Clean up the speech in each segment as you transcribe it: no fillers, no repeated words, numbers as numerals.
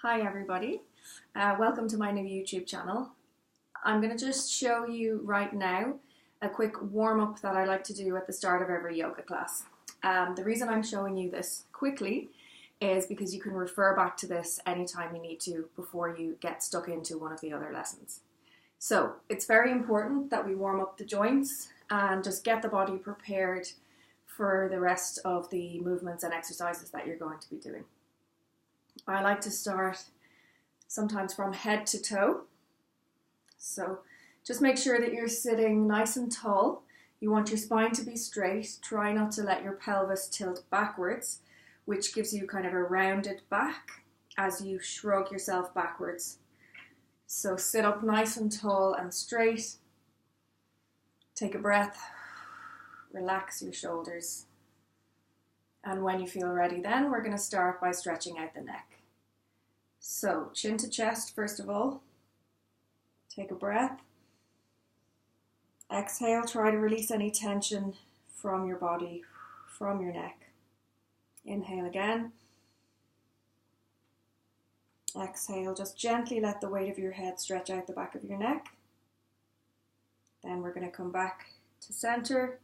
Hi everybody, welcome to my new YouTube channel. I'm going to just show you right now a quick warm-up that I like to do at the start of every yoga class. The reason I'm showing you this quickly is because you can refer back to this anytime you need to before you get stuck into one of the other lessons. So it's very important that we warm up the joints and just get the body prepared for the rest of the movements and exercises that you're going to be doing. I like to start sometimes from head to toe. So just make sure that you're sitting nice and tall. You want your spine to be straight. Try not to let your pelvis tilt backwards, which gives you kind of a rounded back as you shrug yourself backwards. So sit up nice and tall and straight. Take a breath. Relax your shoulders. And when you feel ready, then we're going to start by stretching out the neck. So chin to chest first of all. Take a breath. Exhale, try to release any tension from your body, from your neck. Inhale again. Exhale, just gently let the weight of your head stretch out the back of your neck. Then we're going to come back to center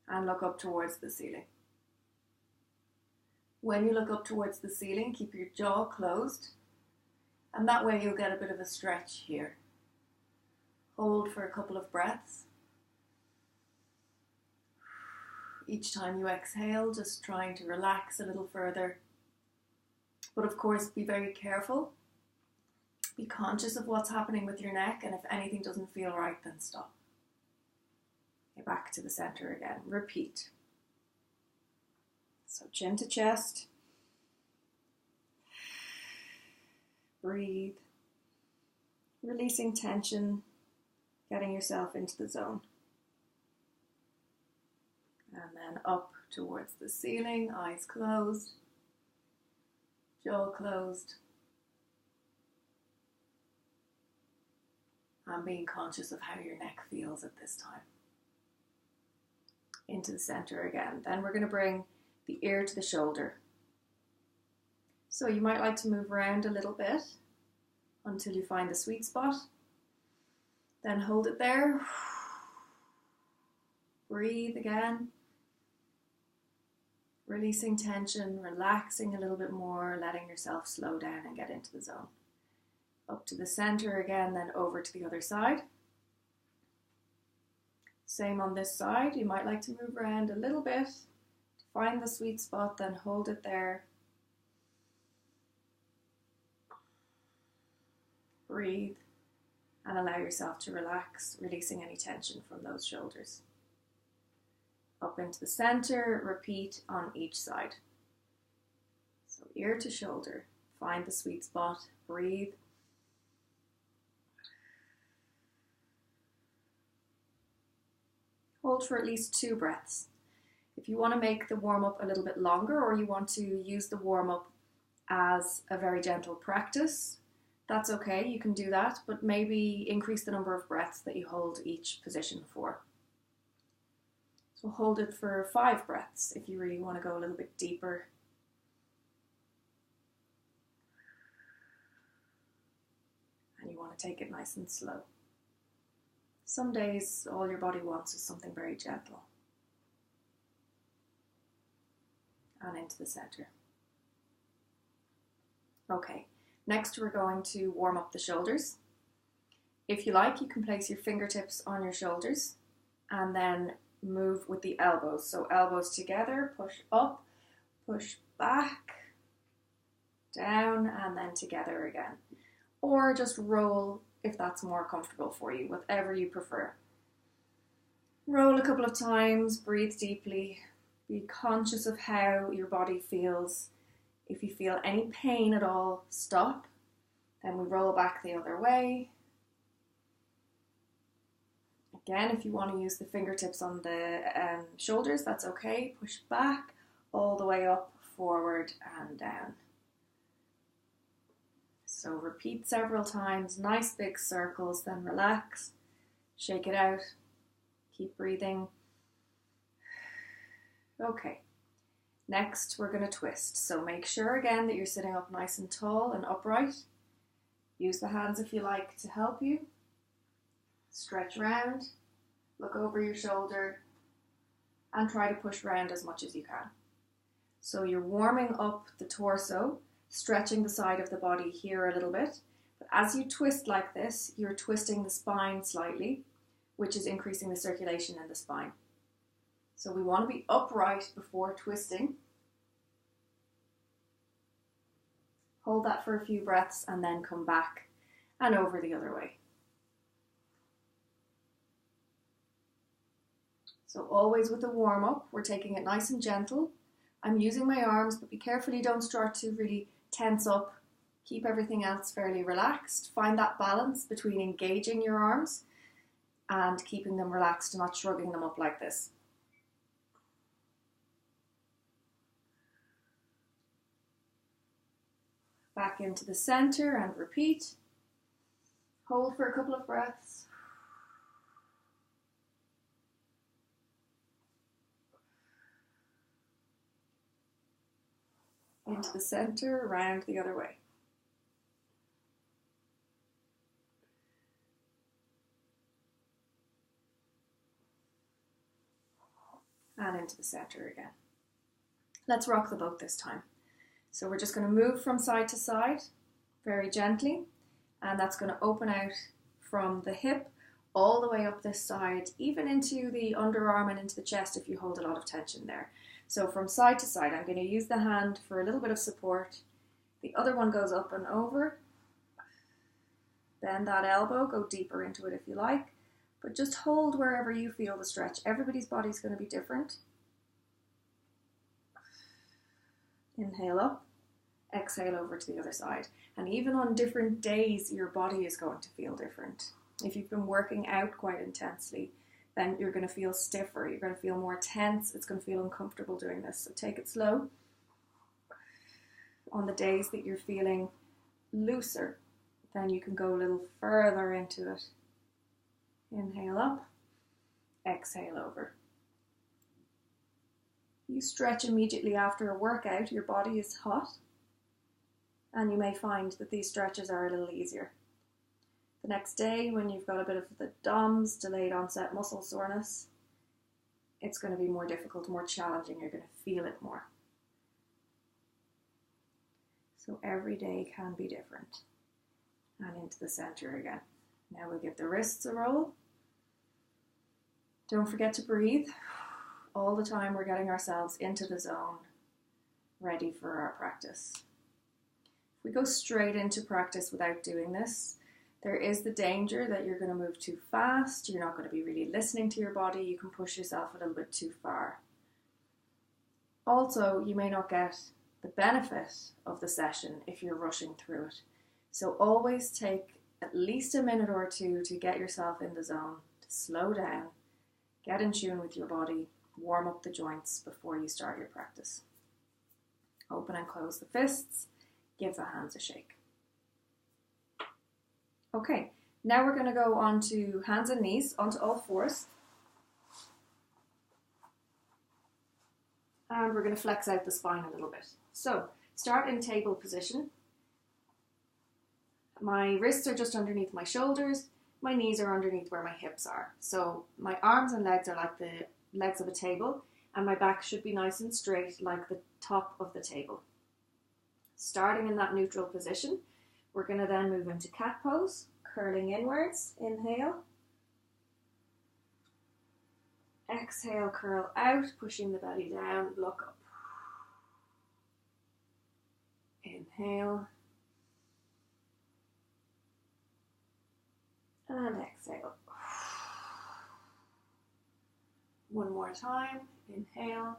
and look up towards the ceiling. When you look up towards the ceiling, keep your jaw closed, and that way you'll get a bit of a stretch here. Hold for a couple of breaths. Each time you exhale, just trying to relax a little further. But of course, be very careful. Be conscious of what's happening with your neck, and if anything doesn't feel right, then stop. Okay, back to the center again. Repeat. So chin to chest. Breathe. Releasing tension, getting yourself into the zone. And then up towards the ceiling, eyes closed, jaw closed. And being conscious of how your neck feels at this time. Into the center again. Then we're going to bring the ear to the shoulder. So you might like to move around a little bit until you find the sweet spot. Then hold it there. Breathe again. Releasing tension, relaxing a little bit more, letting yourself slow down and get into the zone. Up to the center again, then over to the other side. Same on this side. You might like to move around a little bit. Find the sweet spot, then hold it there. Breathe and allow yourself to relax, releasing any tension from those shoulders. Up into the center, repeat on each side. So ear to shoulder, find the sweet spot, breathe. Hold for at least 2 breaths. If you want to make the warm-up a little bit longer, or you want to use the warm-up as a very gentle practice, that's okay, you can do that, but maybe increase the number of breaths that you hold each position for. So hold it for 5 breaths if you really want to go a little bit deeper. And you want to take it nice and slow. Some days all your body wants is something very gentle. And into the center. Okay, next we're going to warm up the shoulders. If you like, you can place your fingertips on your shoulders and then move with the elbows. So elbows together, push up, push back, down, and then together again. Or just roll if that's more comfortable for you, whatever you prefer. Roll a couple of times, breathe deeply. Be conscious of how your body feels. If you feel any pain at all, stop. Then we roll back the other way. Again, if you want to use the fingertips on the shoulders, that's okay. Push back all the way up, forward and down. So repeat several times, nice big circles, then relax. Shake it out. Keep breathing. Okay, Next, we're going to twist. So make sure again that you're sitting up nice and tall and upright. Use the hands if you like to help you. Stretch round, look over your shoulder, and try to push round as much as you can. So you're warming up the torso, stretching the side of the body here a little bit. But as you twist like this, you're twisting the spine slightly, which is increasing the circulation in the spine. So we want to be upright before twisting. Hold that for a few breaths and then come back and over the other way. So always with the warm up, we're taking it nice and gentle. I'm using my arms, but be careful you don't start to really tense up. Keep everything else fairly relaxed. Find that balance between engaging your arms and keeping them relaxed and not shrugging them up like this. Back into the center and repeat. Hold for a couple of breaths. Into the center, around the other way. And into the center again. Let's rock the boat this time. So we're just going to move from side to side very gently, and that's going to open out from the hip all the way up this side, even into the underarm and into the chest if you hold a lot of tension there. So from side to side, I'm going to use the hand for a little bit of support. The other one goes up and over. Bend that elbow, go deeper into it if you like, but just hold wherever you feel the stretch. Everybody's body is going to be different. Inhale up, exhale over to the other side. And even on different days, your body is going to feel different. If you've been working out quite intensely, then you're going to feel stiffer, you're going to feel more tense, it's going to feel uncomfortable doing this. So take it slow. On the days that you're feeling looser, then you can go a little further into it. Inhale up, exhale over. You stretch immediately after a workout, your body is hot, and you may find that these stretches are a little easier. The next day, when you've got a bit of the DOMS, delayed onset muscle soreness, it's going to be more difficult, more challenging. You're going to feel it more. So every day can be different. And into the center again. Now we'll give the wrists a roll. Don't forget to breathe. All the time we're getting ourselves into the zone, ready for our practice. If we go straight into practice without doing this, there is the danger that you're going to move too fast, you're not going to be really listening to your body, you can push yourself a little bit too far. Also, you may not get the benefit of the session if you're rushing through it. So always take at least a minute or two to get yourself in the zone, to slow down, get in tune with your body, warm up the joints before you start your practice. Open and close the fists, give the hands a shake. Okay, now we're going to go on to hands and knees, onto all fours. And we're going to flex out the spine a little bit. So, start in table position. My wrists are just underneath my shoulders. My knees are underneath where my hips are. So, my arms and legs are like the legs of a table, and my back should be nice and straight like the top of the table. Starting in that neutral position, we're going to then move into cat pose, curling inwards. Inhale. Exhale, curl out, pushing the belly down, look up. Inhale. And exhale. One more time. Inhale.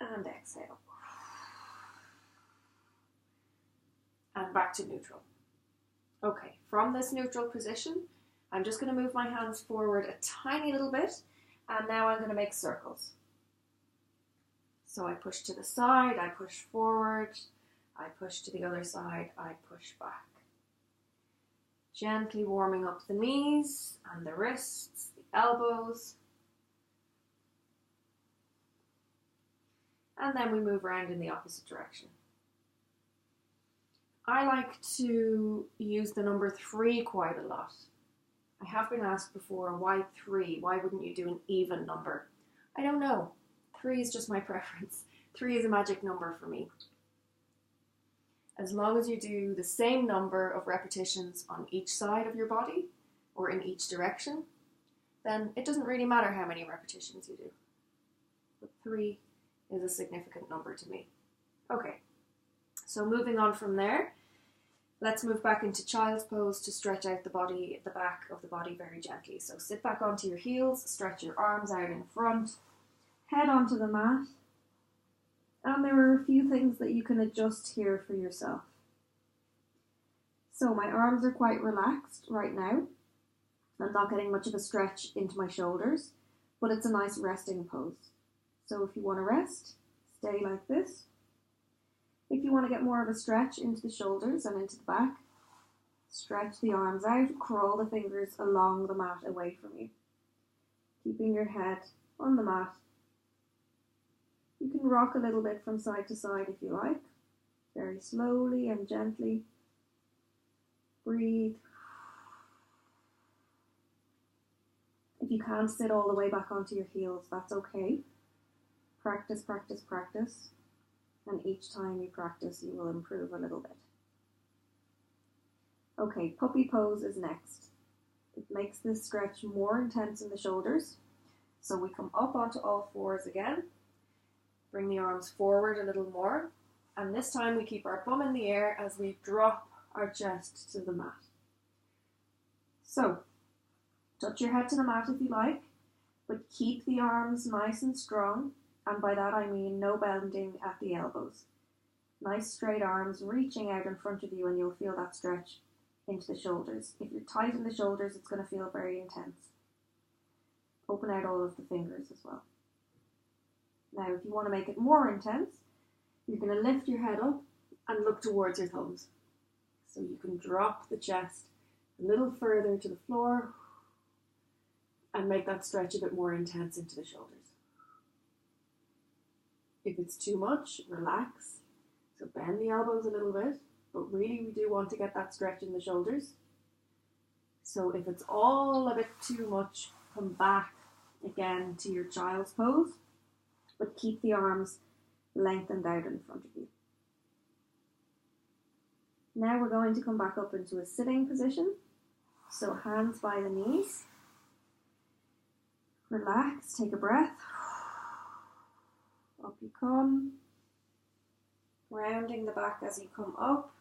And exhale. And back to neutral. Okay, from this neutral position, I'm just going to move my hands forward a tiny little bit, and now I'm going to make circles. So I push to the side, I push forward, I push to the other side, I push back. Gently warming up the knees and the wrists, the elbows. and then we move around in the opposite direction. I like to use the number 3 quite a lot. I have been asked before, why 3? Why wouldn't you do an even number? I don't know. 3 is just my preference. 3 is a magic number for me. As long as you do the same number of repetitions on each side of your body or in each direction, then it doesn't really matter how many repetitions you do. But 3 is a significant number to me. Okay, so moving on from there, let's move back into child's pose to stretch out the body, the back of the body very gently. So sit back onto your heels, stretch your arms out in front, head onto the mat. And there are a few things that you can adjust here for yourself. So my arms are quite relaxed right now. I'm not getting much of a stretch into my shoulders, but it's a nice resting pose. So if you want to rest, stay like this. If you want to get more of a stretch into the shoulders and into the back, stretch the arms out, crawl the fingers along the mat away from you, keeping your head on the mat. You can rock a little bit from side to side if you like, very slowly and gently. Breathe. If you can't sit all the way back onto your heels, that's okay. Practice, practice, practice. And each time you practice, you will improve a little bit. Okay, puppy pose is next. It makes this stretch more intense in the shoulders. So we come up onto all fours again. Bring the arms forward a little more. And this time we keep our bum in the air as we drop our chest to the mat. So, touch your head to the mat if you like, but keep the arms nice and strong. And by that I mean no bending at the elbows. Nice straight arms reaching out in front of you, and you'll feel that stretch into the shoulders. If you're tight in the shoulders, it's going to feel very intense. Open out all of the fingers as well. Now, if you want to make it more intense, you're going to lift your head up and look towards your thumbs. So you can drop the chest a little further to the floor and make that stretch a bit more intense into the shoulders. If it's too much, relax. So bend the elbows a little bit, but really we do want to get that stretch in the shoulders. So if it's all a bit too much, come back again to your child's pose, but keep the arms lengthened out in front of you. Now we're going to come back up into a sitting position. So hands by the knees. Relax, take a breath. Up you come. Rounding the back as you come up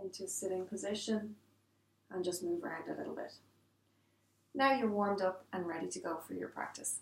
into a sitting position, and just move around a little bit. Now you're warmed up and ready to go for your practice.